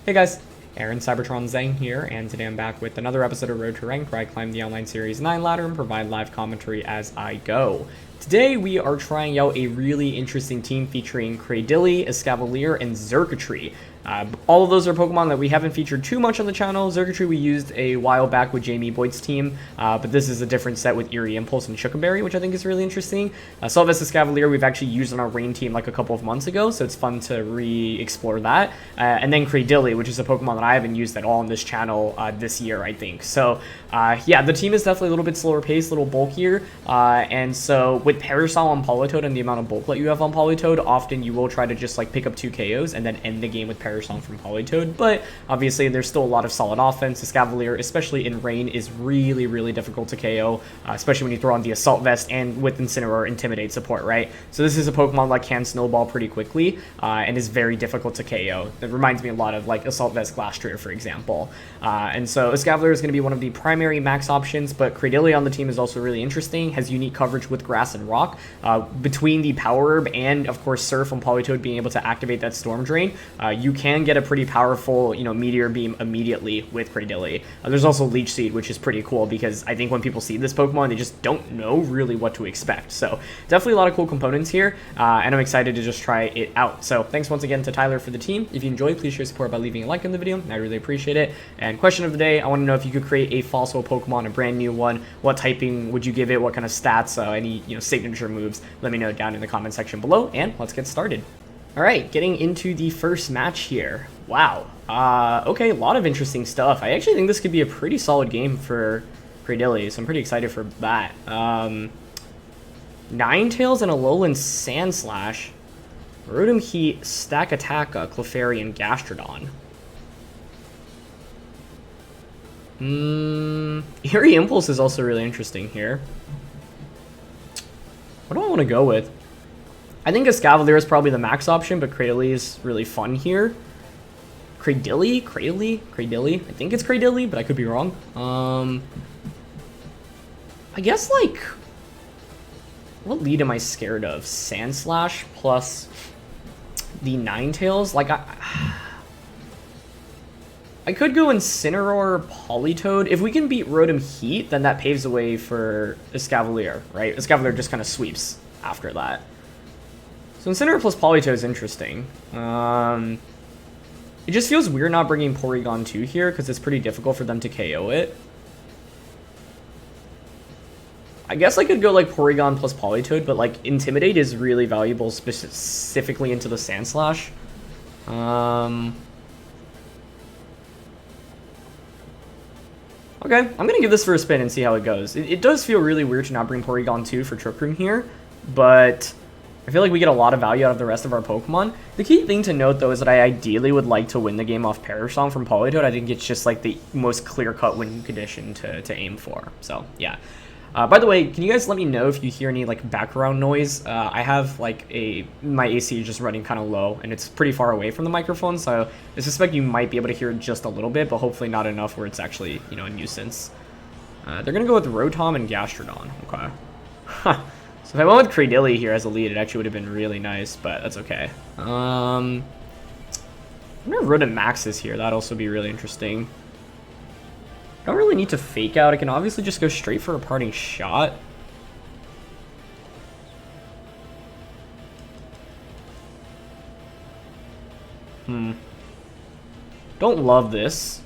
Hey guys, Aaron Cybertron Zhang here, and today I'm back with another episode of Road to Rank where I climb the online series 9 ladder and provide live commentary as I go. Today we are trying out a really interesting team featuring Cradily, Escavalier, and Xurkitree. All of those are Pokemon that we haven't featured too much on the channel. Xurkitree we used a while back with Jamie Boyd's team, but this is a different set with A-Impulse and Shuca Berry, which I think is really interesting. Sylvester Escavalier we've actually used on our rain team like a couple of months ago, so it's fun to re-explore that. And then Cradily, which is a Pokemon that I haven't used at all on this channel this year, I think. So yeah, the team is definitely a little bit slower paced, a little bulkier, and so with Parasol on Politoed and the amount of bulk that you have on Politoed, often you will try to just like pick up 2 KOs and then end the game with Parasol from Politoed, but obviously there's still a lot of solid offense. Escavalier, especially in rain, is really difficult to KO, especially when you throw on the Assault Vest and with Incineroar Intimidate support, right? So this is a Pokemon that can snowball pretty quickly and is very difficult to KO. That reminds me a lot of like Assault Vest Gastrodon, for example. And so Escavalier is going to be one of the primary max options, but Cradily on the team is also really interesting, has unique coverage with Grass and Rock. Between the Power Herb and, of course, Surf on Politoed being able to activate that Storm Drain, you can get a pretty powerful, Meteor Beam immediately with Cradily. There's also Leech Seed, which is pretty cool because I think when people see this Pokemon, they just don't know really what to expect. So definitely a lot of cool components here, and I'm excited to just try it out. So thanks once again to Tyler for the team. If you enjoyed, please show your support by leaving a like on the video. I really appreciate it. And question of the day, I want to know if you could create a fossil Pokemon, a brand new one. What typing would you give it? What kind of stats? Any signature moves? Let me know down in the comment section below, and let's get started. All right, getting into the first match here. Wow. Okay, a lot of interesting stuff. I actually think this could be a pretty solid game for Cradily, so I'm pretty excited for that. Ninetales and Alolan Sandslash, Rotom-H, Stakataka, Clefairy, and Gastrodon. A-Impulse is also really interesting here. What do I want to go with? I think Escavalier is probably the max option, but Cradily is really fun here. Cradily? I think it's Cradily, but I could be wrong. I guess, like, what lead am I scared of? Sandslash plus the Ninetales? Like, I could go Incineroar, Politoed. If we can beat Rotom-H, then that paves the way for Escavalier, right? Escavalier just kind of sweeps after that. So Incineroar plus Politoed is interesting. It just feels weird not bringing Porygon 2 here because it's pretty difficult for them to KO it. I guess I could go like Porygon plus Politoed, but like Intimidate is really valuable specifically into the Sandslash. Okay, I'm going to give this for a spin and see how it goes. It does feel really weird to not bring Porygon 2 for Trick Room here, but I feel like we get a lot of value out of the rest of our Pokemon. The key thing to note, though, is that I ideally would like to win the game off Parasol from Politoed. I think it's just like the most clear-cut win condition to aim for. So, yeah. By the way, can you guys let me know if you hear any like background noise? I have like my AC is just running kind of low, and it's pretty far away from the microphone, so I suspect you might be able to hear it just a little bit, but hopefully not enough where it's actually, a nuisance. They're going to go with Rotom and Gastrodon. Okay. Huh. So if I went with Cradily here as a lead, it actually would have been really nice, but that's okay. I'm going to Rotom Maxes here. That'd also be really interesting. I don't really need to fake out. I can obviously just go straight for a parting shot. Don't love this.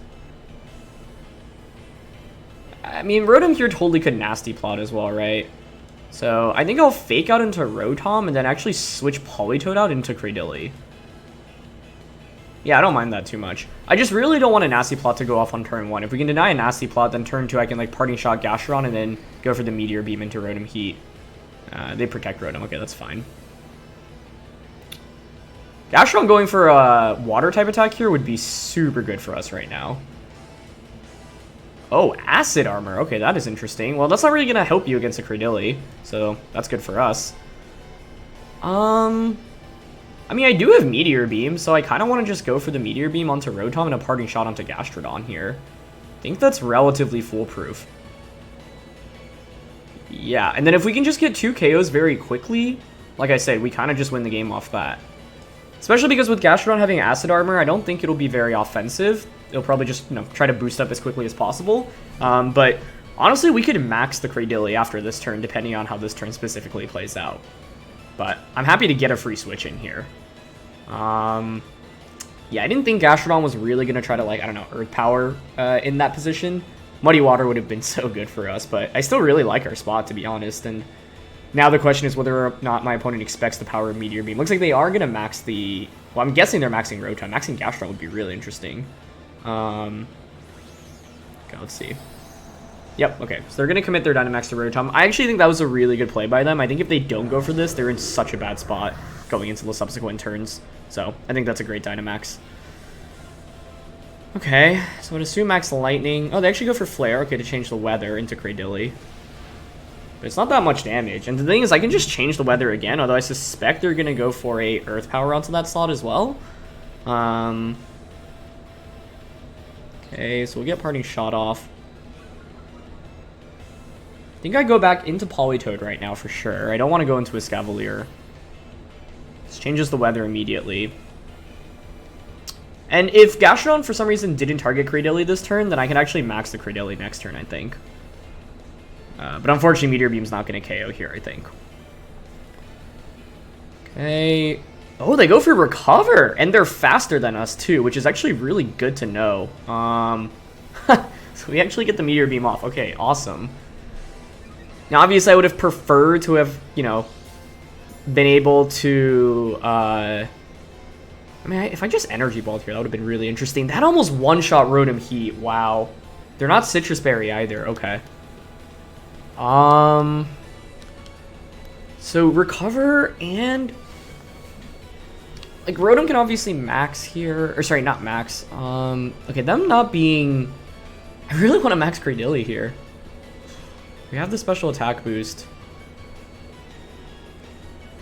I mean, Rotom here totally could Nasty Plot as well, right? So I think I'll fake out into Rotom and then actually switch Politoed out into Cradily. Yeah, I don't mind that too much. I just really don't want a Nasty Plot to go off on turn 1. If we can deny a Nasty Plot, then turn 2 I can like Parting Shot Gastrodon and then go for the Meteor Beam into Rotom-H. They protect Rotom. Okay, that's fine. Gastrodon going for a Water type attack here would be super good for us right now. Oh, Acid Armor. Okay, that is interesting. Well, that's not really going to help you against a Cradily, so that's good for us. I mean, I do have Meteor Beam, so I kind of want to just go for the Meteor Beam onto Rotom and a Parting Shot onto Gastrodon here. I think that's relatively foolproof. Yeah, and then if we can just get 2 KOs very quickly, like I said, we kind of just win the game off that. Especially because with Gastrodon having Acid Armor, I don't think it'll be very offensive. It'll probably just, try to boost up as quickly as possible. But honestly, we could max the Cradily after this turn, depending on how this turn specifically plays out. But I'm happy to get a free switch in here. Yeah, I didn't think Gastrodon was really going to try to, like, I don't know, Earth Power in that position. Muddy Water would have been so good for us, but I still really like our spot, to be honest. And now the question is whether or not my opponent expects the power of Meteor Beam. Looks like they are going to max the... Well, I'm guessing they're maxing Rotom. Maxing Gastrodon would be really interesting. Okay, let's see. Yep, okay. So they're going to commit their Dynamax to Rotom. I actually think that was a really good play by them. I think if they don't go for this, they're in such a bad spot going into the subsequent turns. So I think that's a great Dynamax. Okay, so I'd assume Max Lightning. Oh, they actually go for Flare, okay, to change the weather into Cradily. But it's not that much damage. And the thing is, I can just change the weather again, although I suspect they're going to go for a Earth Power onto that slot as well. Okay, so we'll get Parting Shot off. I think I go back into Politoed right now for sure. I don't want to go into Escavalier. This changes the weather immediately. And if Gastrodon for some reason didn't target Cradily this turn, then I can actually max the Cradily next turn, I think. But unfortunately, Meteor Beam's not going to KO here, I think. Okay. Oh, they go for Recover! And they're faster than us, too, which is actually really good to know. So we actually get the Meteor Beam off. Okay, awesome. Now, obviously, I would have preferred to have, been able to... I mean, if I just Energy Balled here, that would have been really interesting. That almost one-shot Rotom-H. Wow. They're not Citrus Berry either. Okay. So Recover and... Like, Rotom can obviously max here. Or, sorry, not max. Okay, them not being... I really want to max Cradily here. We have the special attack boost.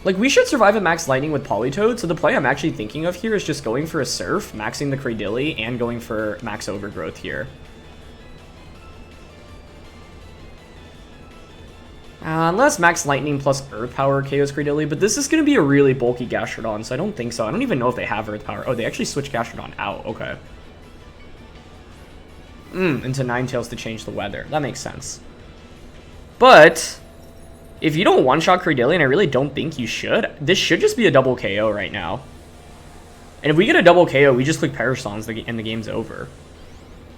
Like, we should survive a max Lightning with Politoed, so the play I'm actually thinking of here is just going for a Surf, maxing the Cradily, and going for max Overgrowth here. Unless Max Lightning plus Earth Power KOs Cradily, but this is going to be a really bulky Gastrodon, so I don't think so. I don't even know if they have Earth Power. Oh, they actually switched Gastrodon out. Okay. Into Ninetales to change the weather. That makes sense. But if you don't one-shot Cradily, and I really don't think you should, this should just be a double KO right now. And if we get a double KO, we just click Perish Songs and the game's over.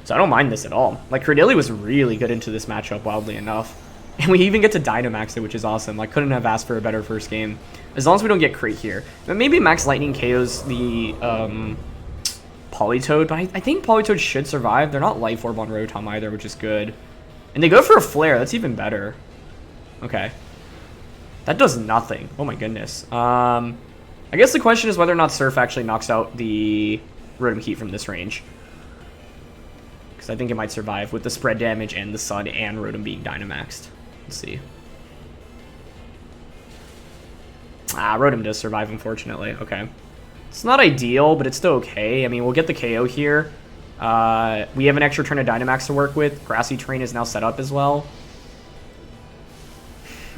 So I don't mind this at all. Like, Cradily was really good into this matchup, wildly enough. And we even get to Dynamax it, which is awesome. Like, couldn't have asked for a better first game. As long as we don't get Crate here. But maybe Max Lightning KOs the Politoed, but I think Politoed should survive. They're not Life Orb on Rotom either, which is good. And they go for a Flare. That's even better. Okay. That does nothing. Oh my goodness. I guess the question is whether or not Surf actually knocks out the Rotom-H from this range. Because I think it might survive with the spread damage and the Sun and Rotom being Dynamaxed. Let's see. Rotom does survive, unfortunately. Okay. It's not ideal, but it's still okay. I mean, we'll get the KO here. We have an extra turn of Dynamax to work with. Grassy Terrain is now set up as well.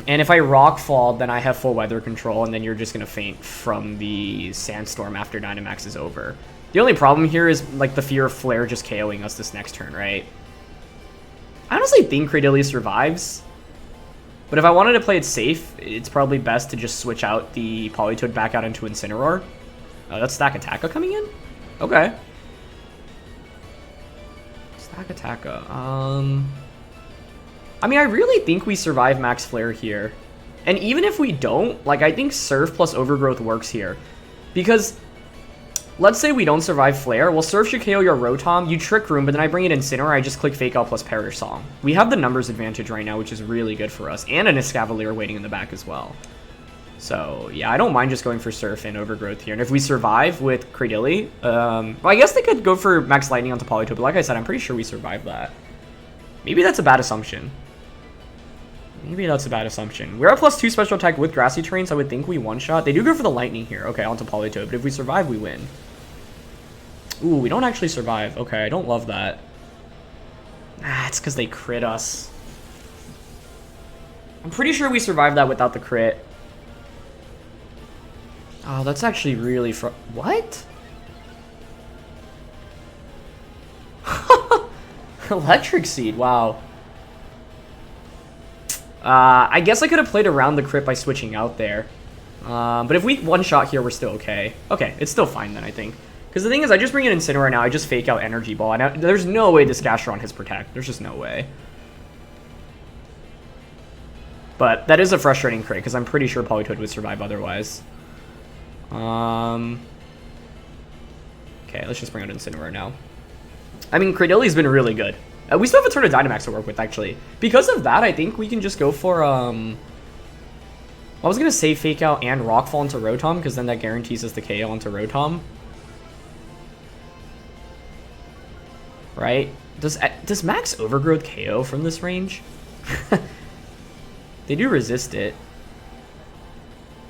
And if I Rock Fall, then I have full weather control, and then you're just going to faint from the Sandstorm after Dynamax is over. The only problem here is, like, the fear of Flare just KOing us this next turn, right? I honestly think Cradily survives. But if I wanted to play it safe, it's probably best to just switch out the Politoed back out into Incineroar. That's Stakataka coming in? Okay. Stakataka. I mean, I really think we survive Max Flare here. And even if we don't, like, I think Surf plus Overgrowth works here. Because... let's say we don't survive Flare. Well, Surf should KO your Rotom. You Trick Room, but then I bring it Incineroar. I just click Fake Out plus Perish Song. We have the numbers advantage right now, which is really good for us. And an Escavalier waiting in the back as well. So, yeah, I don't mind just going for Surf and Overgrowth here. And if we survive with Cradily, well, I guess they could go for Max Lightning onto Politoed. But like I said, I'm pretty sure we survive that. Maybe that's a bad assumption. Maybe that's a bad assumption. We're at +2 special attack with Grassy Terrain, so I would think we one-shot. They do go for the Lightning here. Okay, onto Politoed. But if we survive, we win. Ooh, we don't actually survive. Okay, I don't love that. It's because they crit us. I'm pretty sure we survived that without the crit. Oh, that's actually really what? Electric Seed, wow. I guess I could have played around the crit by switching out there. But if we one-shot here, we're still okay. Okay, it's still fine then, I think. Because the thing is, I just bring in Incineroar now, I just fake out Energy Ball, and there's no way this Gastrodon has Protect. There's just no way. But that is a frustrating crit, because I'm pretty sure Politoed would survive otherwise. Okay, let's just bring out Incineroar now. I mean, Cradilly's been really good. We still have a turn of Dynamax to work with, actually. Because of that, I think we can just go for, I was going to say Fake Out and Rockfall into Rotom, because then that guarantees us the KO onto Rotom. Right? Does Max Overgrowth KO from this range? They do resist it.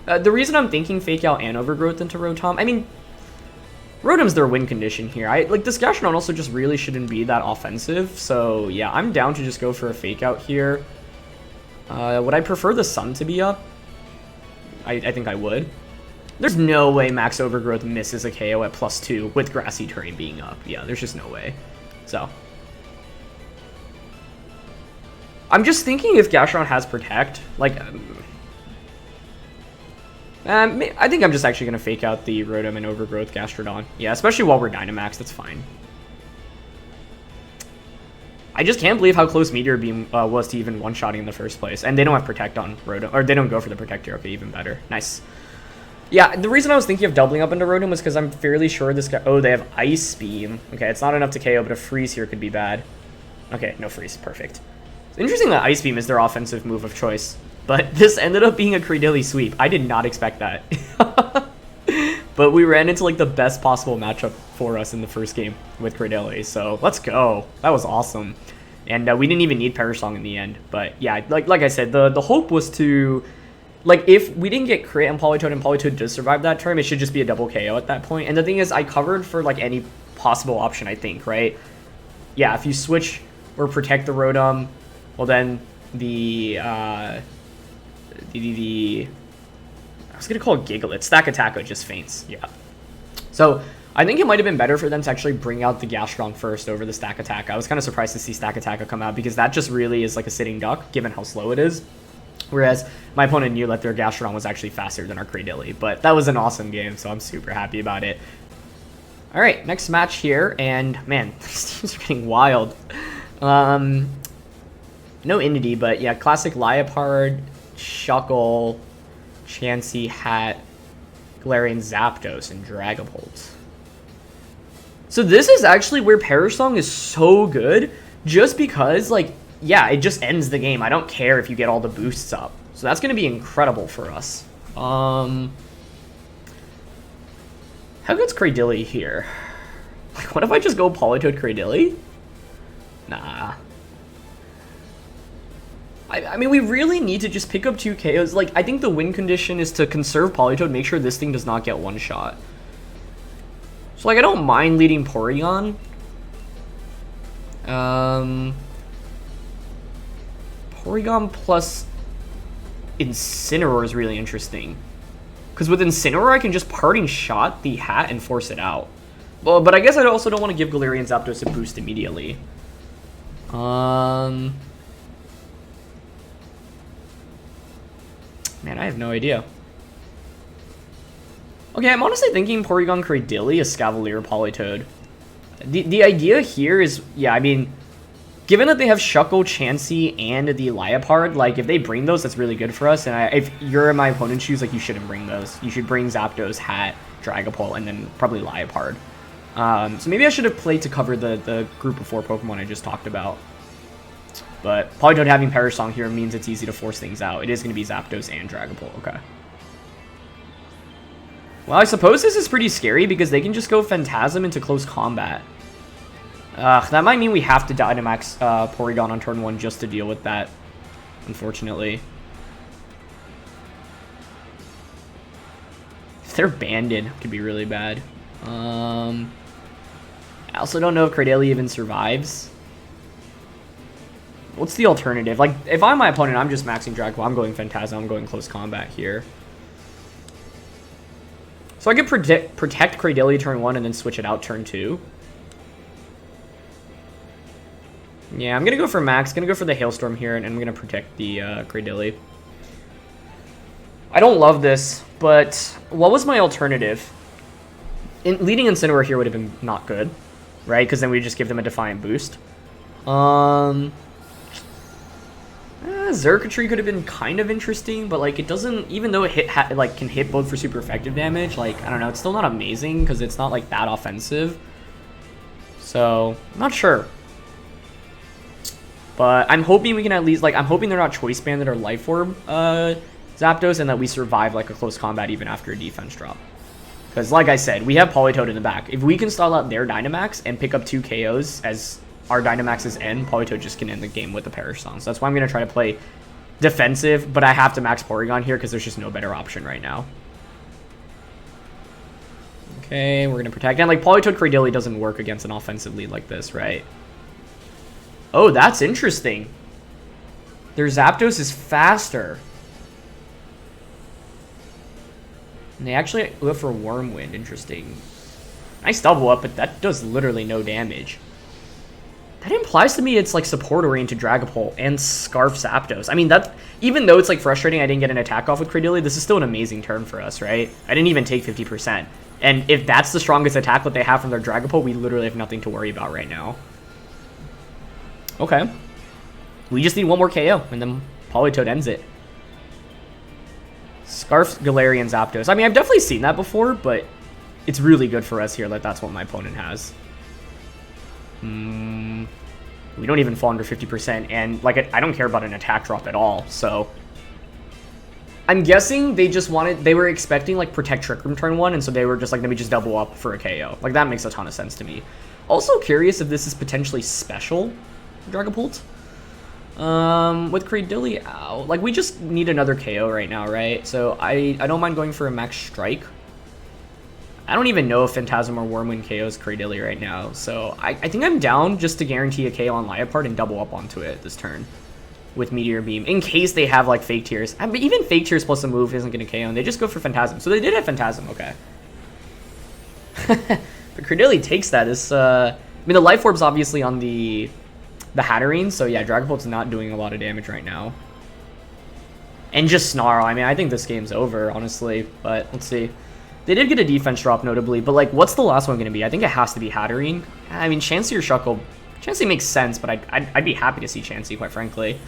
The reason I'm thinking Fake Out and Overgrowth into Rotom, I mean, Rotom's their win condition here. Like, this Gastrodon also just really shouldn't be that offensive. So, yeah, I'm down to just go for a Fake Out here. Would I prefer the Sun to be up? I think I would. There's no way Max Overgrowth misses a KO at +2 with Grassy Terrain being up. Yeah, there's just no way. So, I'm just thinking if Gastrodon has Protect, like, I think I'm just actually going to fake out the Rotom and Overgrowth Gastrodon. Yeah, especially while we're Dynamax, that's fine. I just can't believe how close Meteor Beam was to even one-shotting in the first place. And they don't have Protect on Rotom, or they don't go for the Protect here. Okay, even better. Nice. Yeah, the reason I was thinking of doubling up into Rotom was because I'm fairly sure this guy... Oh, they have Ice Beam. Okay, it's not enough to KO, but a Freeze here could be bad. Okay, no Freeze. Perfect. It's interesting that Ice Beam is their offensive move of choice. But this ended up being a Cradily sweep. I did not expect that. But we ran into like the best possible matchup for us in the first game with Cradily. So let's go. That was awesome. And we didn't even need Perish Song in the end. But yeah, like I said, the hope was to... Like, if we didn't get crit and Politoed does survive that turn, it should just be a double KO at that point. And the thing is, I covered for like any possible option, I think, right? Yeah, if you switch or protect the Rotom, well then I was going to call it Gigalith. Stakataka just faints. Yeah. So, I think it might have been better for them to actually bring out the Gastrodon first over the Stakataka. I was kind of surprised to see Stakataka come out because that just really is like a sitting duck, given how slow it is. Whereas my opponent knew that their Gastrodon was actually faster than our Cradily. But that was an awesome game, so I'm super happy about it. Alright, next match here. And, man, these teams are getting wild. No Inity, but yeah, classic Liepard, Shuckle, Chansey, Hat, Galarian Zapdos, and Dragapult. So this is actually where Perish Song is so good, just because, like, yeah, it just ends the game. I don't care if you get all the boosts up. So that's going to be incredible for us. How good's Cradily here? Like, what if I just go Politoed Cradily? Nah. I mean, we really need to just pick up 2 KOs. Like, I think the win condition is to conserve Politoed, make sure this thing does not get one shot. So, like, I don't mind leading Porygon. Porygon plus Incineroar is really interesting. Because with Incineroar, I can just Parting Shot the Hat and force it out. Well, but I guess I also don't want to give Galarian Zapdos a boost immediately. Man, I have no idea. Okay, I'm honestly thinking Porygon Cradily, Escavalier, Politoed. The idea here is, yeah, I mean, given that they have Shuckle, Chansey, and the Liepard, like, if they bring those, that's really good for us. And if you're in my opponent's shoes, like, you shouldn't bring those. You should bring Zapdos, Hat, Dragapult, and then probably Liepard. So maybe I should have played to cover the group of 4 Pokemon I just talked about. But Politoed having Perish Song here means it's easy to force things out. It is going to be Zapdos and Dragapult. Okay. Well, I suppose this is pretty scary because they can just go Phantasm into close combat. That might mean we have to Dynamax Porygon on turn 1 just to deal with that, unfortunately. If they're banded, it could be really bad. I also don't know if Cradily even survives. What's the alternative? Like, if I'm my opponent, I'm just maxing Dragapult. I'm going Phantasm. I'm going close combat here. So I could protect Cradily turn 1 and then switch it out turn 2. Yeah, I'm going to go for Max. Going to go for the Hailstorm here, and I'm going to protect the Cradily. I don't love this, but what was my alternative? Leading Incineroar here would have been not good, right? Because then we just give them a Defiant boost. Xurkitree could have been kind of interesting, but like it doesn't, even though it can hit both for super effective damage, like I don't know, it's still not amazing because it's not like that offensive. So I'm not sure, but I'm hoping we can at least, like, I'm hoping they're not Choice Banded or Life Orb Zapdos, and that we survive like a close combat even after a defense drop. Because like I said, we have Politoed in the back. If we can stall out their Dynamax and pick up 2 KOs as our Dynamax's end, Politoed just can end the game with the Perish Song. So that's why I'm going to try to play defensive, but I have to max Porygon here because there's just no better option right now. Okay, we're going to protect. And like Politoed Cradily doesn't work against an offensive lead like this, right? Oh, that's interesting. Their Zapdos is faster. And they actually go for Wormwind. Interesting. Nice double up, but that does literally no damage. That implies to me it's like support-oriented Dragapult and Scarf Zapdos. I mean, that, even though it's like frustrating I didn't get an attack off with Cradily, this is still an amazing turn for us, right? I didn't even take 50%. And if that's the strongest attack that they have from their Dragapult, we literally have nothing to worry about right now. Okay. We just need one more KO, and then Politoed ends it. Scarf, Galarian, Zapdos. I mean, I've definitely seen that before, but it's really good for us here that that's what my opponent has. We don't even fall under 50%, and like I don't care about an attack drop at all, so I'm guessing they just wanted, they were expecting like Protect Trick Room turn 1, and so they were just like, let me just double up for a KO. Like that makes a ton of sense to me. Also curious if this is potentially special Dragapult. With Cradily out, like we just need another KO right now, right? So I don't mind going for a Max Strike. I don't even know if Phantasm or Wormwind KOs Cradily right now, so I think I'm down just to guarantee a KO on Liepard and double up onto it this turn with Meteor Beam, in case they have like Fake Tears. I mean, even Fake Tears plus a move isn't going to KO, and they just go for Phantasm. So they did have Phantasm, okay. But Cradily takes that. I mean, the Life Orb's obviously on the Hatterene, so yeah, Dragapult's not doing a lot of damage right now. And just Snarl. I mean, I think this game's over, honestly, but let's see. They did get a defense drop, notably, but like, what's the last one going to be? I think it has to be Hatterene. I mean, Chansey or Shuckle. Chansey makes sense, but I'd be happy to see Chansey, quite frankly.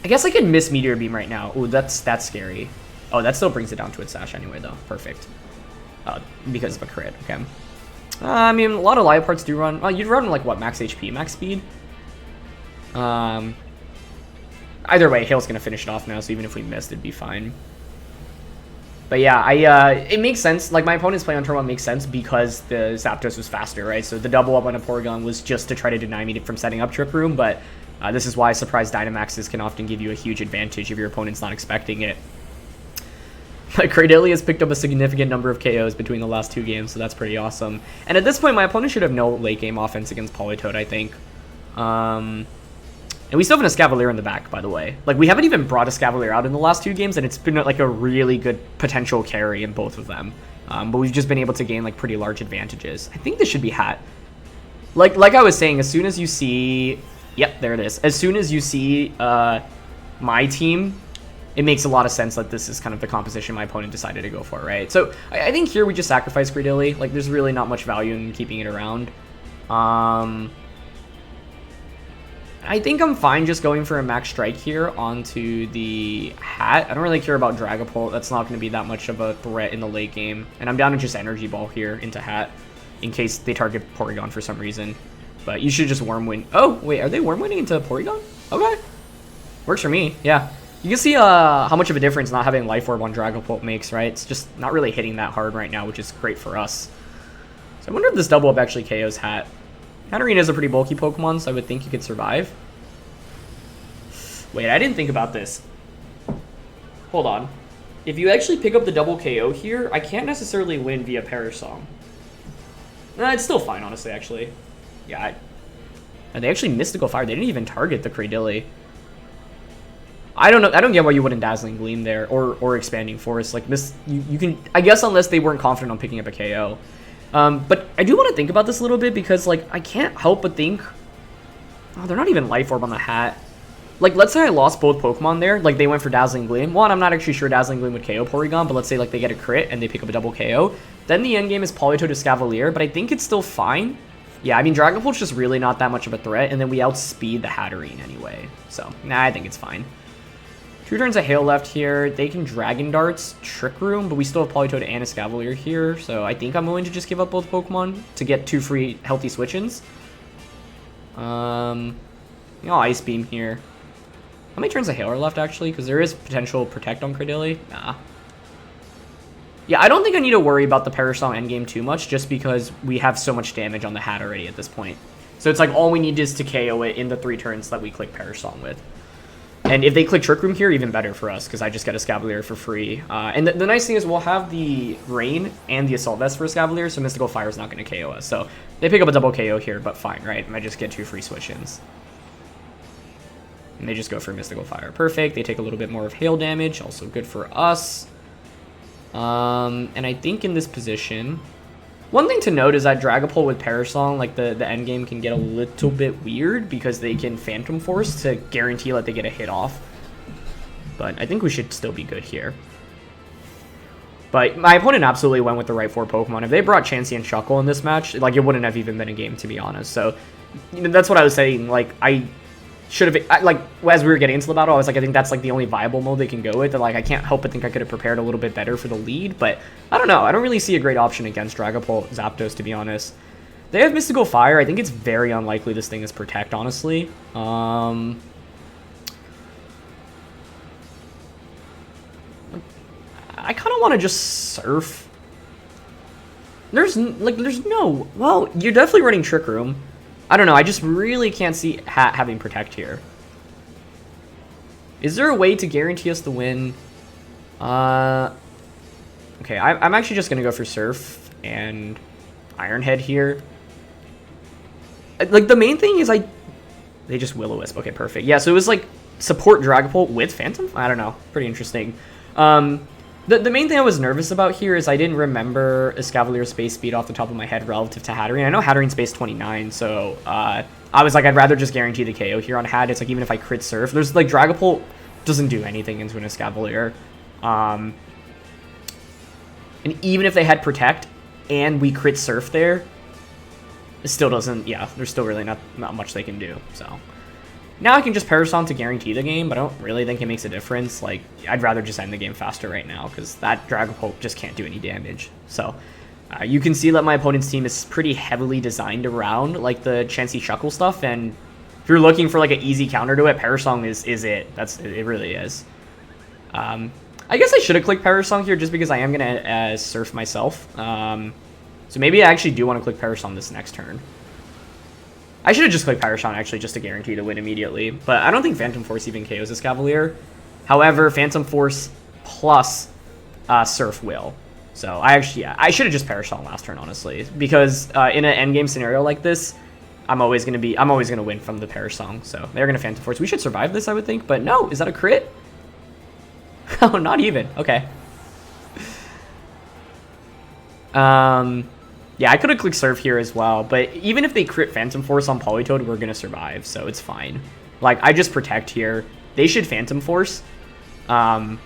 I guess I could miss Meteor Beam right now. Ooh, that's scary. Oh, that still brings it down to its sash anyway, though. Perfect. Because of a crit, okay. I mean, a lot of Liepards do run. You'd run, like, what, max HP, max speed? Either way, Hail's going to finish it off now, so even if we missed, it'd be fine. But yeah, it makes sense. Like, my opponent's play on turn 1 makes sense because the Zapdos was faster, right? So the double up on a Porygon was just to try to deny me from setting up Trick Room, but this is why surprise Dynamaxes can often give you a huge advantage if your opponent's not expecting it. But Cradily has picked up a significant number of KOs between the last 2 games, so that's pretty awesome. And at this point, my opponent should have no late game offense against Politoed, I think. And we still have an Escavalier in the back, by the way. Like, we haven't even brought Escavalier out in the last 2 games, and it's been, like, a really good potential carry in both of them. But we've just been able to gain, like, pretty large advantages. I think this should be Hat. Like I was saying, as soon as you see... Yep, there it is. As soon as you see my team, it makes a lot of sense that this is kind of the composition my opponent decided to go for, right? So, I think here we just sacrifice Cradily. Like, there's really not much value in keeping it around. I think I'm fine just going for a Max Strike here onto the Hat. I don't really care about Dragapult. That's not going to be that much of a threat in the late game. And I'm down to just Energy Ball here into Hat in case they target Porygon for some reason. But you should just Wormwind. Oh, wait, are they Wormwinding into Porygon? Okay. Works for me, yeah. You can see how much of a difference not having Life Orb on Dragapult makes, right? It's just not really hitting that hard right now, which is great for us. So I wonder if this double up actually KOs Hat. Hatterene is a pretty bulky Pokemon, so I would think you could survive. Wait, I didn't think about this. Hold on. If you actually pick up the double KO here, I can't necessarily win via Perish Song. It's still fine, honestly, actually. Yeah, they actually Mystical Fire. They didn't even target the Cradily. I don't know. I don't get why you wouldn't Dazzling Gleam there or Expanding Force. Like this, you can. I guess unless they weren't confident on picking up a KO. But I do want to think about this a little bit because like I can't help but think. Oh, they're not even Life Orb on the hat. Like let's say I lost both Pokemon there. Like they went for Dazzling Gleam. One, I'm not actually sure Dazzling Gleam would KO Porygon, but let's say like they get a crit and they pick up a double KO. Then the end game is Politoed to Escavalier, but I think it's still fine. Yeah, I mean Dragapult's just really not that much of a threat, and then we outspeed the Hatterene anyway. So nah, I think it's fine. 2 turns of Hail left here. They can Dragon Darts, Trick Room, but we still have Politoed and Escavalier here. So I think I'm willing to just give up both Pokemon to get 2 free healthy switch-ins. Ice Beam here. How many turns of Hail are left actually? Because there is potential Protect on Cradily. Nah. Yeah, I don't think I need to worry about the Parasol endgame too much just because we have so much damage on the hat already at this point. So it's like all we need is to KO it in the 3 turns that we click Parasol with. And if they click Trick Room here, even better for us, because I just get Escavalier for free. And the nice thing is we'll have the Rain and the Assault Vest for Escavalier, so Mystical Fire is not going to KO us. So they pick up a double KO here, but fine, right? I just get 2 free switch-ins. And they just go for Mystical Fire. Perfect. They take a little bit more of Hail damage, also good for us. And I think in this position... One thing to note is that Dragapult with Parasong, like the endgame can get a little bit weird because they can Phantom Force to guarantee that they get a hit off. But I think we should still be good here. But my opponent absolutely went with the right 4 Pokemon. If they brought Chansey and Shuckle in this match, like it wouldn't have even been a game, to be honest. So that's what I was saying. Like I should have, like as we were getting into the battle, I was like, I think that's like the only viable mode they can go with. And like I can't help but think I could have prepared a little bit better for the lead, but I don't know. I don't really see a great option against Dragapult, Zapdos, to be honest. They have Mystical Fire. I think it's very unlikely this thing is Protect, honestly. I kind of want to just Surf. There's no, well, you're definitely running Trick Room. I don't know, I just really can't see Hat having Protect here. Is there a way to guarantee us the win? Okay, I'm actually just going to go for Surf and Iron Head here. Like, the main thing is they just Will-O-Wisp. Okay, perfect. Yeah, so it was like support Dragapult with Phantom? I don't know. Pretty interesting. The main thing I was nervous about here is I didn't remember Escavalier's space speed off the top of my head relative to Hatterene. I know Hatterene's space 29, so I was like, I'd rather just guarantee the KO here on Hat. It's like, even if I crit Surf, there's like Dragapult doesn't do anything into an Escavalier. And even if they had Protect and we crit Surf there, it still doesn't, yeah, there's still really not much they can do, so. Now I can just Parasol to guarantee the game, but I don't really think it makes a difference. Like, I'd rather just end the game faster right now, because that Dragapult just can't do any damage. So, you can see that my opponent's team is pretty heavily designed around, like, the Chansey Shuckle stuff, and if you're looking for, like, an easy counter to it, Parasong is it. It really is. I guess I should have clicked Parasong here, just because I am going to Surf myself. So maybe I actually do want to click Parasong this next turn. I should have just clicked Parasong, actually, just to guarantee to win immediately. But I don't think Phantom Force even KOs Escavalier. However, Phantom Force plus Surf will. So I should have just Parasong last turn, honestly. Because in an endgame scenario like this, I'm always gonna win from the Parasong. So they're gonna Phantom Force. We should survive this, I would think. But no, is that a crit? Oh, not even. Okay. Yeah, I could have clicked Surf here as well, but even if they crit Phantom Force on Politoed, we're going to survive, so it's fine. Like, I just Protect here. They should Phantom Force. But,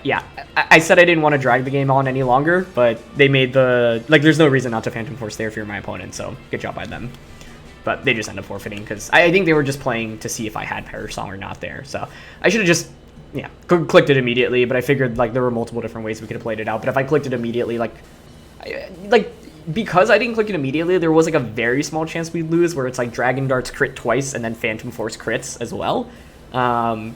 yeah, I said I didn't want to drag the game on any longer, but they made the... Like, there's no reason not to Phantom Force there if you're my opponent, so good job by them. But they just end up forfeiting, because I think they were just playing to see if I had Parasong or not there. So I should have just, yeah, clicked it immediately, but I figured, like, there were multiple different ways we could have played it out. But if I clicked it immediately, because I didn't click it immediately, there was like a very small chance we'd lose, where it's like Dragon Darts crit twice and then Phantom Force crits as well. I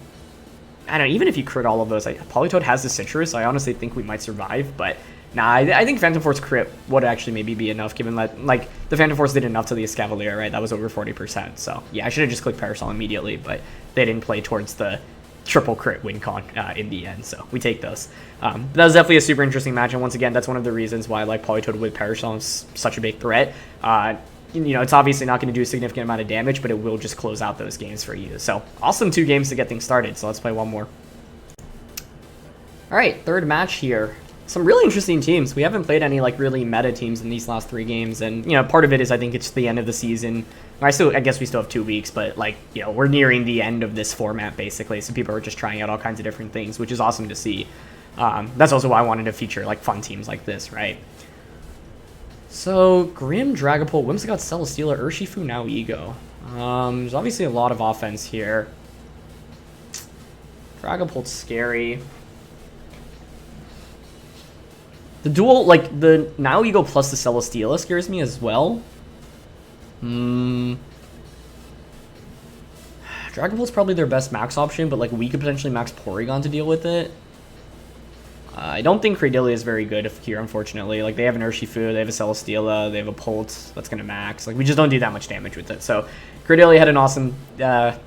don't know, even if you crit all of those, Politoed has the Citrus, so I honestly think we might survive, but nah, I think Phantom Force crit would actually maybe be enough, given that, like, the Phantom Force did enough to the Escavalier, right? That was over 40%, so yeah, I should have just clicked Parasol immediately, but they didn't play towards the triple crit win con in the end, so we take those. That was definitely a super interesting match, and once again, that's one of the reasons why I like Politoed with Parasol is such a big threat. you know, it's obviously not going to do a significant amount of damage, but it will just close out those games for you. So awesome 2 games to get things started. So let's play one more. All right, third match here. Some really interesting teams. We haven't played any like really meta teams in these last 3 games, and you know, part of it is I think it's the end of the season. I guess we still have 2 weeks, but like, you know, we're nearing the end of this format basically, so people are just trying out all kinds of different things, which is awesome to see. That's also why I wanted to feature like fun teams like this, right? So Grim, Dragapult, Whimsicott, Celesteela, Urshifu, Nihilego. There's obviously a lot of offense here. Dragapult's scary. The dual, like, the Nihilego plus the Celesteela scares me as well. Dragapult's probably their best max option, but, like, we could potentially max Porygon to deal with it. I don't think Cradily is very good here, unfortunately. Like, they have an Urshifu, they have a Celesteela, they have a Pult that's going to max. Like, we just don't do that much damage with it. So, Cradily had an awesome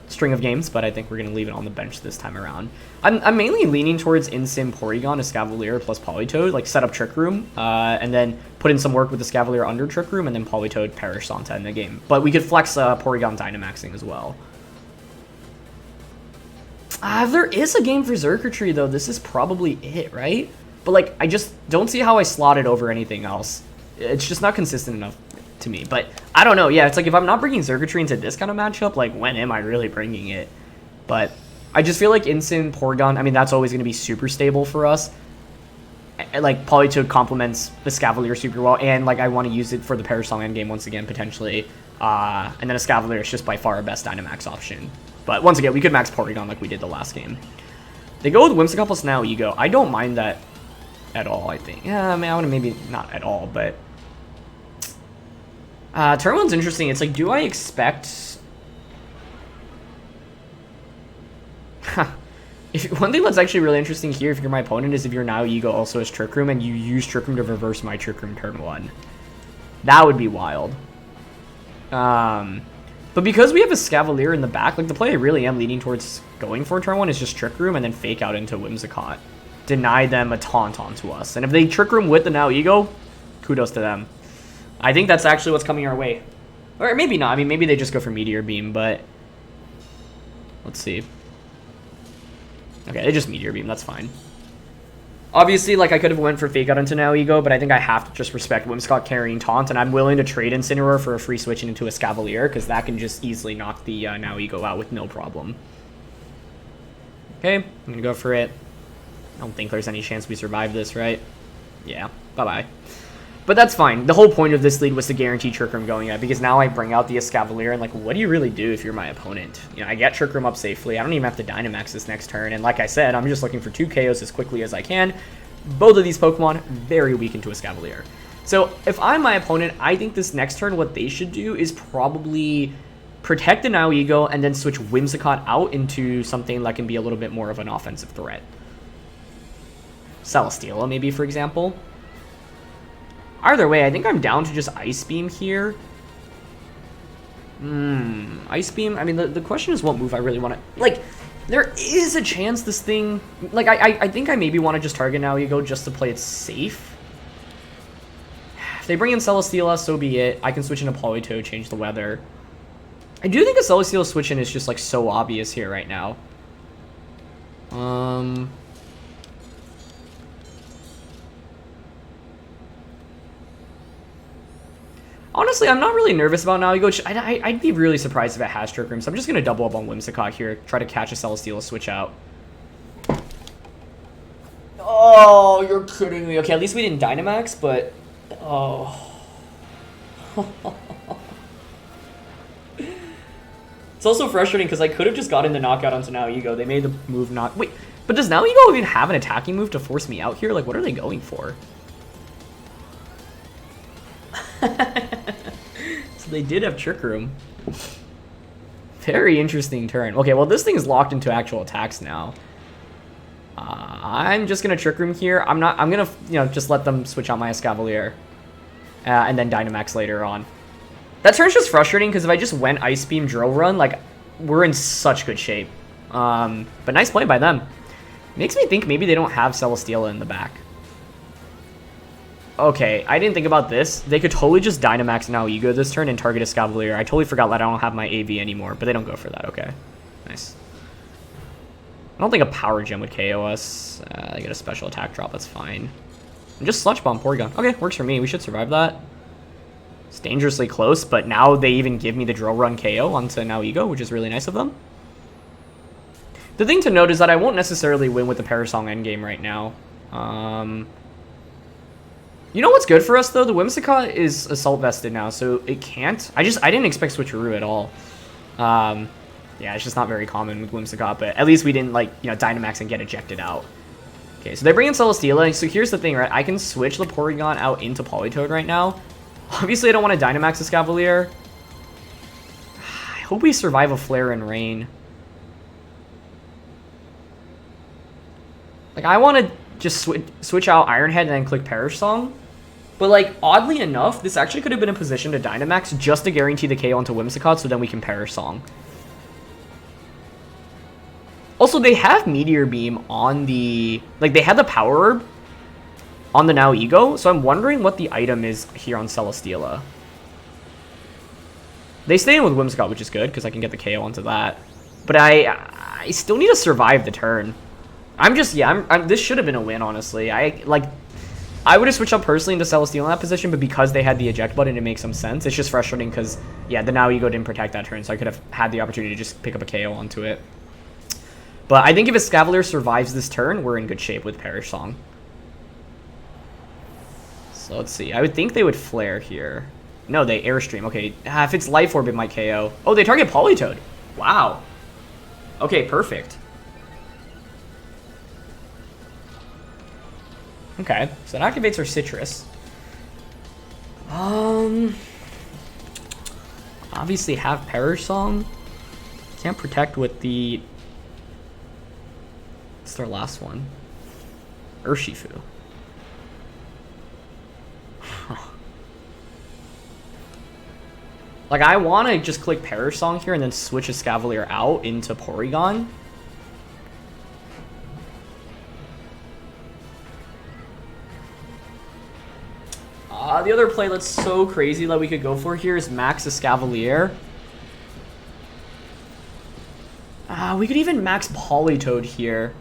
string of games, but I think we're going to leave it on the bench this time around. I'm mainly leaning towards in-sim Porygon, Escavalier plus Politoed, like set up Trick Room, and then put in some work with Escavalier under Trick Room, and then Politoed perish Santa in the game. But we could flex Porygon Dynamaxing as well. If there is a game for Xurkitree, though, this is probably it, right? But, like, I just don't see how I slot it over anything else. It's just not consistent enough to me. But, I don't know. Yeah, it's like, if I'm not bringing Xurkitree into this kind of matchup, like, when am I really bringing it? But I just feel like Instant Porygon, I mean, that's always going to be super stable for us. Like, Politoed complements the Escavalier super well, and, like, I want to use it for the Perish Song endgame once again, potentially. And then Escavalier is just by far our best Dynamax option. But once again, we could max Porygon like we did the last game. They go with Whimsicott plus Nihilego. I don't mind that at all, I think. Yeah, I mean, I want to maybe not at all, but... turn 1's interesting. It's like, do I expect... One thing that's actually really interesting here, if you're my opponent, is if your Nihilego also has Trick Room, and you use Trick Room to reverse my Trick Room turn 1. That would be wild. But because we have a Escavalier in the back, like the play I really am leaning towards going for turn 1 is just Trick Room and then Fake Out into Whimsicott. Deny them a taunt onto us. And if they Trick Room with the Nihilego, kudos to them. I think that's actually what's coming our way. Or maybe not. I mean, maybe they just go for Meteor Beam, but... Let's see. Okay, they just Meteor Beam. That's fine. Obviously, like, I could have went for Fake Out into Nihilego, but I think I have to just respect Whimsicott carrying Taunt, and I'm willing to trade Incineroar for a free switch into Escavalier, because that can just easily knock the Nihilego out with no problem. Okay, I'm going to go for it. I don't think there's any chance we survive this, right? Yeah, bye-bye. But that's fine. The whole point of this lead was to guarantee Trick Room going out, because now I bring out the Escavalier, and, like, what do you really do if you're my opponent? You know, I get Trick Room up safely. I don't even have to Dynamax this next turn, and like I said, I'm just looking for 2 KOs as quickly as I can. Both of these Pokemon, very weak into Escavalier. So, if I'm my opponent, I think this next turn, what they should do is probably protect the Nihilego, and then switch Whimsicott out into something that can be a little bit more of an offensive threat. Celesteela, maybe, for example. Either way, I think I'm down to just Ice Beam here. Ice Beam? I mean, the question is what move I really want to... Like, there is a chance this thing... Like, I think I maybe want to just target Nihilego just to play it safe. If they bring in Celesteela, so be it. I can switch into Politoed, change the weather. I do think a Celesteela switch in is just, like, so obvious here right now. Honestly, I'm not really nervous about Nihilego. I'd be really surprised if it has Trick Room, so I'm just going to double up on Whimsicott here, try to catch a Celesteela switch out. Oh, you're kidding me. Okay, at least we didn't Dynamax, but... Oh. It's also frustrating because I could have just gotten the knockout onto Nihilego. They made the move not... Wait, but does Nihilego even have an attacking move to force me out here? Like, what are they going for? So they did have Trick Room. Very interesting turn. Okay, well, this thing is locked into actual attacks now. I'm just gonna Trick Room here. I'm gonna, you know, just let them switch out my Escavalier. And then Dynamax later on. That turn's just frustrating because if I just went Ice Beam Drill Run, like, we're in such good shape. But nice play by them. Makes me think maybe they don't have Celesteela in the back. Okay, I didn't think about this. They could totally just Dynamax Nihilego this turn and target Escavalier. I totally forgot that I don't have my AV anymore, but they don't go for that. Okay, nice. I don't think a Power Gem would KO us. They get a special attack drop, that's fine. And just Sludge Bomb Porygon. Okay, works for me. We should survive that. It's dangerously close, but now they even give me the Drill Run KO onto Nihilego, which is really nice of them. The thing to note is that I won't necessarily win with the Parasong endgame right now. You know what's good for us, though? The Whimsicott is Assault Vested now, so it can't. I didn't expect Switcheroo at all. Yeah, it's just not very common with Whimsicott, but at least we didn't, like, you know, Dynamax and get ejected out. Okay, so they bring in Celesteela. So here's the thing, right? I can switch the Porygon out into Politoed right now. Obviously, I don't want to Dynamax Escavalier. I hope we survive a Flare and Rain. Like, I want to just switch out Iron Head and then click Perish Song. But, like, oddly enough, this actually could have been in position to Dynamax just to guarantee the KO onto Whimsicott, so then we can Perish Song. Also, they have Meteor Beam on the... Like, they had the Power Herb on the Nihilego, so I'm wondering what the item is here on Celesteela. They stay in with Whimsicott, which is good, because I can get the KO onto that. But I still need to survive the turn. This should have been a win, honestly. I would have switched up personally into Celesteela in that position, but because they had the eject button, it makes some sense. It's just frustrating because, yeah, the Nihilego didn't protect that turn, so I could have had the opportunity to just pick up a KO onto it. But I think if Escavalier survives this turn, we're in good shape with Perish Song. So let's see. I would think they would Flare here. No, they Airstream. Okay, if it's Life Orb, it might KO. Oh, they target Politoed. Wow. Okay, perfect. Okay, so it activates our Citrus. Obviously have Perish Song. Can't protect with the... What's their last one? Urshifu. Like, I want to just click Perish Song here and then switch Escavalier out into Porygon. The other play that's so crazy that we could go for here is Max Escavalier. We could even Max Politoed here.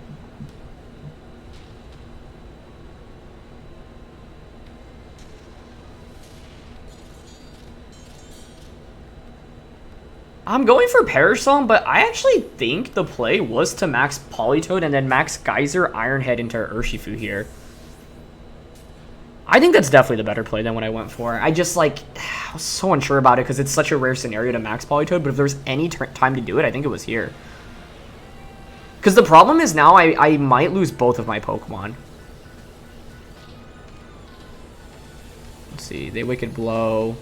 I'm going for Perish Song, but I actually think the play was to Max Politoed and then Max Geyser Iron Head into Urshifu here. I think that's definitely the better play than what I went for. I just, like, I was so unsure about it because it's such a rare scenario to Max Politoed, but if there's any time to do it, I think it was here. Because the problem is now I might lose both of my Pokemon. Let's see, they Wicked Blow.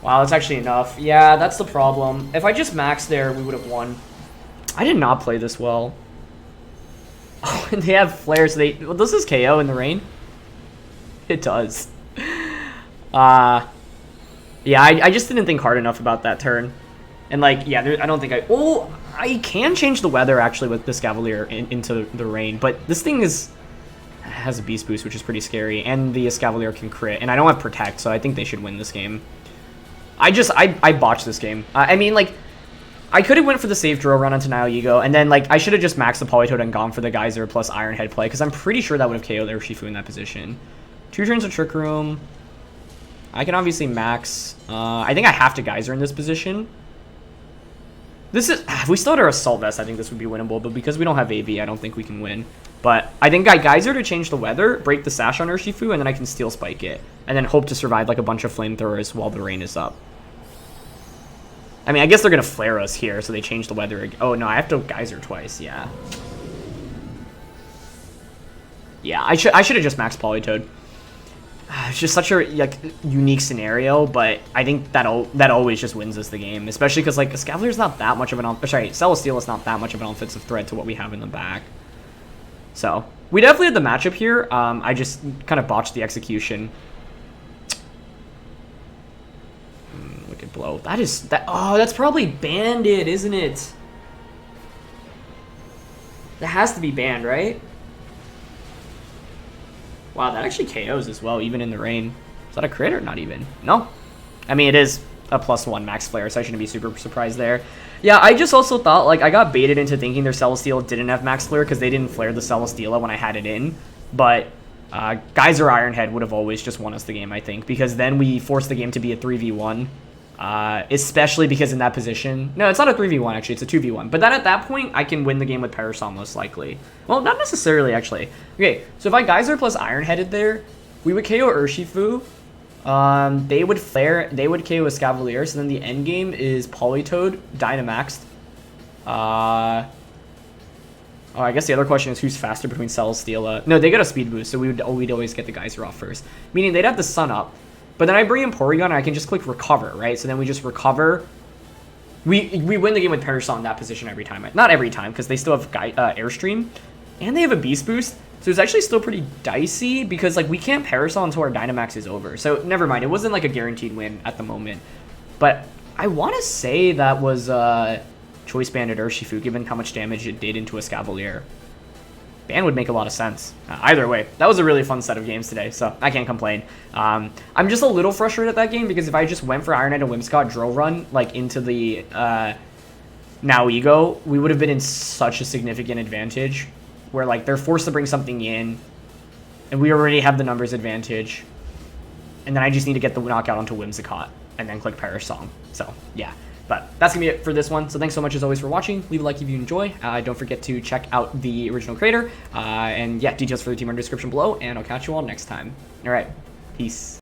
Wow, that's actually enough. Yeah, that's the problem. If I just maxed there, we would have won. I did not play this well. Oh, and they have flares. Well, does this KO in the rain? It does. Yeah, I just didn't think hard enough about that turn. And, like, yeah, I don't think oh, I can change the weather, actually, with this Escavalier into the rain. But this thing has a Beast Boost, which is pretty scary. And the Escavalier can crit. And I don't have Protect, so I think they should win this game. I botched this game. I mean, like, I could have went for the safe drill run onto Nihilego, and then, like, I should have just maxed the Politoed and gone for the Geyser plus Iron Head play, because I'm pretty sure that would have KO'd Urshifu in that position. 2 turns of Trick Room. I can obviously max. I think I have to Geyser in this position. If we still had our Assault Vest, I think this would be winnable, but because we don't have AV, I don't think we can win. But I think I Geyser to change the weather, break the Sash on Urshifu, and then I can Steel Spike it, and then hope to survive, like, a bunch of Flamethrowers while the rain is up. I mean, I guess they're going to flare us here, so they change the weather. Oh, no, I have to Geyser twice, yeah. Yeah, I should have just maxed Politoed. It's just such a, like, unique scenario, but I think that always just wins us the game, especially because, like, Escavalier's not that much of an... Celesteela is not that much of an offensive threat to what we have in the back. So, we definitely had the matchup here. I just kind of botched the execution. Wicked Blow. Oh, that's probably Banded, isn't it? That has to be banned, right? Wow, that actually KOs as well, even in the rain. Is that a crit or not even? No. I mean, it is a +1 max flare, so I shouldn't be super surprised there. Yeah, I just also thought, like, I got baited into thinking their Celesteela didn't have max flare because they didn't flare the Celesteela when I had it in. But Geyser Ironhead would have always just won us the game, I think, because then we forced the game to be a 3v1. Especially because in that position... No, it's not a 3v1, actually. It's a 2v1. But then at that point, I can win the game with Parasol, most likely. Well, not necessarily, actually. Okay, so if I Geyser plus Ironheaded there, we would KO Urshifu. They would flare... They would KO Escavalier. So then the end game is Politoed, Dynamaxed. Oh, I guess the other question is who's faster between Celesteela. No, they got a speed boost, so we'd always get the Geyser off first. Meaning they'd have the Sun up. But then I bring in Porygon and I can just click recover, right? So then we just recover. We win the game with Parasol in that position every time. Not every time, because they still have Airstream. And they have a Beast Boost. So it's actually still pretty dicey, because like we can't Parasol until our Dynamax is over. So never mind, it wasn't like a guaranteed win at the moment. But I want to say that was Choice Banded Urshifu, given how much damage it did into Escavalier. Ban would make a lot of sense. Either way, that was a really fun set of games today, so I can't complain. I'm just a little frustrated at that game because if I just went for Iron Knight and Whimsicott drill run like into the Now Ego, we would have been in such a significant advantage where like they're forced to bring something in and we already have the numbers advantage. And then I just need to get the knockout onto Whimsicott and then click Parasol. So yeah. But that's going to be it for this one. So thanks so much as always for watching. Leave a like if you enjoy. Don't forget to check out the original creator. And yeah, details for the team are in the description below. And I'll catch you all next time. All right. Peace.